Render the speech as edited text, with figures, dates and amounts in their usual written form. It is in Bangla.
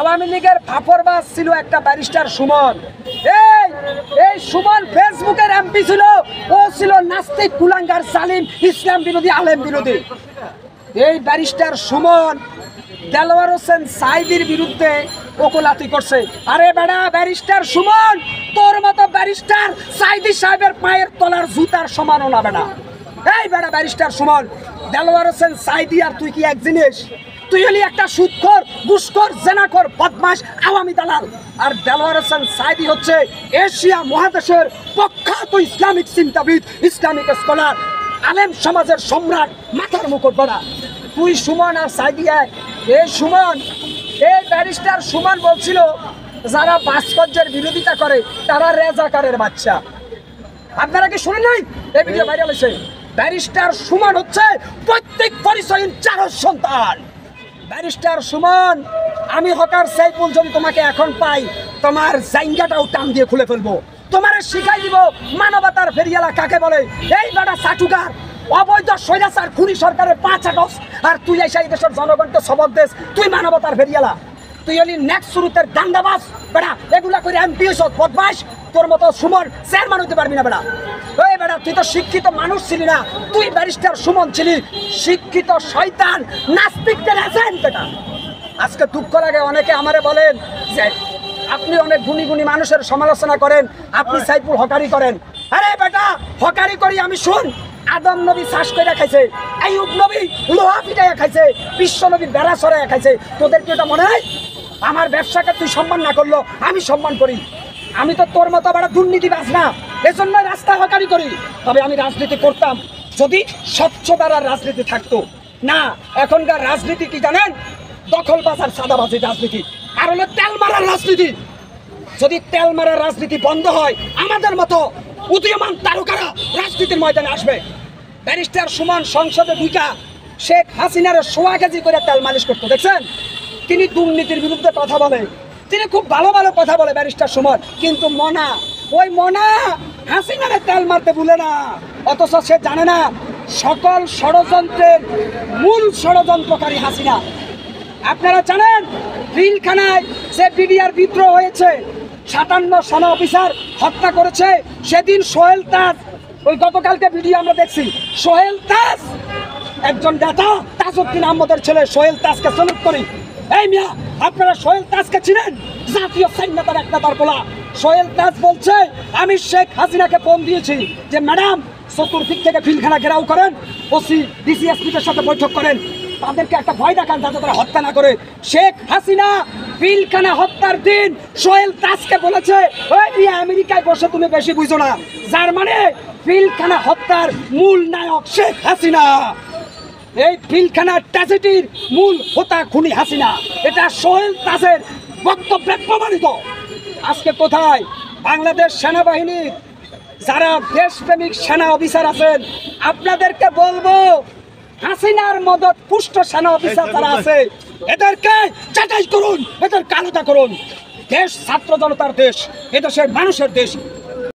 আওয়ামী লীগের ফাফরবাজ ছিল একটা ব্যারিস্টার সুমন। এই সুমন ফেসবুকের এমপি ছিল, ও ছিল নাস্তিক, কুলাঙ্গার, জালিম, ইসলাম বিরোধী, আলেম বিরোধী। এই ব্যারিস্টার সুমন দেলোয়ার হোসেন সাঈদীর বিরুদ্ধে ওকালতি করছে। আরে বেটা ব্যারিস্টার সুমন, তোর মতো ব্যারিস্টার সাঈদী সাহেবের পায়ের তলার জুতার সমানও না বেটা। এই বেটা ব্যারিস্টার সুমন, দেলোয়ার হোসেন সাঈদী আর তুই কি এক জিনিস? তুই হলি একটা সুদখোর, ঘুষখোর, জেনাখোর, বদমাশ, আওয়ামী দালাল। আর দেলোয়ার হোসেন সাঈদী হচ্ছে এশিয়া মহাদেশের প্রখ্যাত ইসলামিক চিন্তাবিদ, ইসলামিক স্কলার, আলেম সমাজের সম্রাট, মাথার মুকুট বড়া। তুই সুমন আর সাঈদী এক। এই সুমন, এই ব্যারিস্টার সুমন বলছিল যারা ভাস্কর্যের বিরোধিতা করে তারা রেজাকারের বাচ্চা। আপনারা কি শুনেন নাই? এই ভিডিও ভাইরাল হয়েছে। ব্যারিস্টার সুমন হচ্ছে প্রত্যেক পরিচয়হীন চারজ সন্তান। ব্যারিস্টার সুমন, আমি হকার সাইফুল যদি তোমাকে এখন পাই, তোমার জাইঙ্গাটাও টান দিয়ে খুলে ফেলবো। তোমার শিখাই দিব মানবতার ফেরিয়ালা কাকে বলে। এই বেটা চাটুকার, অবৈধ স্বৈরাচার, খুনি সরকারের পা চাটস, আর তুই এসে এই দেশের জনগণকে সবক দেশ। তুই মানবতার ফেরিয়ালা, তুই হলি নেক্সট শুরুতে দান্দাবাজ বেটা। এগুলা করে এমপি হইছ বদমাশ। তোর মতো সুমন চেয়ারম্যান হইতে পারবি না বেটা। এই বেটা তুই তো শিক্ষিত মানুষ ছিলি না, তুই ব্যারিস্টার সুমন ছিলি শিক্ষিত শয়তান, নাস্তিকদের এজেন্ট বেটা। আজকে দুঃখ লাগে, অনেকে আমারে বলেন যে আপনি অনেক গুণী গুণী মানুষের সমালোচনা করেন, আপনি সাইফুল হকারি করেন। আরে বেটা হকারি করি আমি, শুন, আদম নবী শ্বাস করে খাইছে, আইয়ুব নবী লোহা পিটাইয়া খাইছে, বিশ্ব নবী বেড়া সরাইয়া খাইছে। তোদের কি ওটা মনে হয়? আমার ব্যবসাকে তুই সম্মান না করলো আমি সম্মান করি। আমি তো তোর মতো বড় দুর্নীতিবাজ না, এজন্য রাস্তা হকারি করি। তবে আমি রাজনীতি করতাম যদি স্বচ্ছতার রাজনীতি থাকতো না। এখনকার রাজনীতি কি জানেন? দখলবাজ আর সাদাবাজির রাজনীতি, আর হলো তেল মারার রাজনীতি। যদি তেল মারার রাজনীতি বন্ধ হয়, আমাদের মতো উদীয়মান তারকারা রাজনীতির ময়দানে আসবে। ব্যারিস্টার সুমন সংসদে ঢুকা শেখ হাসিনার 1.5 কেজি করে তেল মালিশ করতো, দেখছেন? তিনি দুর্নীতির বিরুদ্ধে কথা বলে, তিনি খুব ভালো ভালো কথা বলে ব্যারিস্টার সুমন। কিন্তু ওই মনা হাসিনারে তেল মারতে ভুলে না। অথচ সে জানে না সকল ষড়যন্ত্রের মূল ষড়যন্ত্রকারী হাসিনা। আপনারা জানেন পিলখানায় যে বিডিআর বিদ্রোহ হয়েছে, 57 সেনা অফিসার হত্যা করেছে, সেদিন সোহেল তাজ, ওই গতকালকে ভিডিও আমরা দেখছি, সোহেল তাজ একজন নেতা, তাজউদ্দিন আহমদের ছেলে সোহেল তাজকে সনদ করি। এই মিয়া, আপনারা সোহেল তাজকে চিনেন? জাতীয় স্বাধীনতার এক নেতার বলা সোহেল তাজ বলছে, আমি শেখ হাসিনাকে ফোন দিয়েছি যে ম্যাডাম চতুর্দিক থেকে পিলখানা ঘেরাও করেন, ওসি ডিসিএসপিদের সাথে বৈঠক করেন, তাদেরকে একটা ভয় দেখান যাতে তারা হত্যা না করে। শেখ হাসিনা পিলখানা হত্যার দিন সোহেল তাজকে বলেছে, ওই মিয়া আমেরিকায় বসে তুমি বেশি বুঝো না, যার মানে পিলখানা হত্যার মূল নায়ক শেখ হাসিনা। এই পিলখানা ট্র্যাজেডির মূল হোতা খুনি হাসিনা, এটা সোহেল তাজের বক্তব্যে প্রমাণিত। আজকে কোথায় বাংলাদেশ সেনাবাহিনীর যারা দেশপ্রেমিক সেনা অফিসার আছেন, আপনাদেরকে বলবো হাসিনার মদত পুষ্ট সেনা অফিসার যারা আছে এদেরকে যাচাই করুন, এদের কালতা করুন। দেশ ছাত্র জনতার দেশ, এদেশের মানুষের দেশ।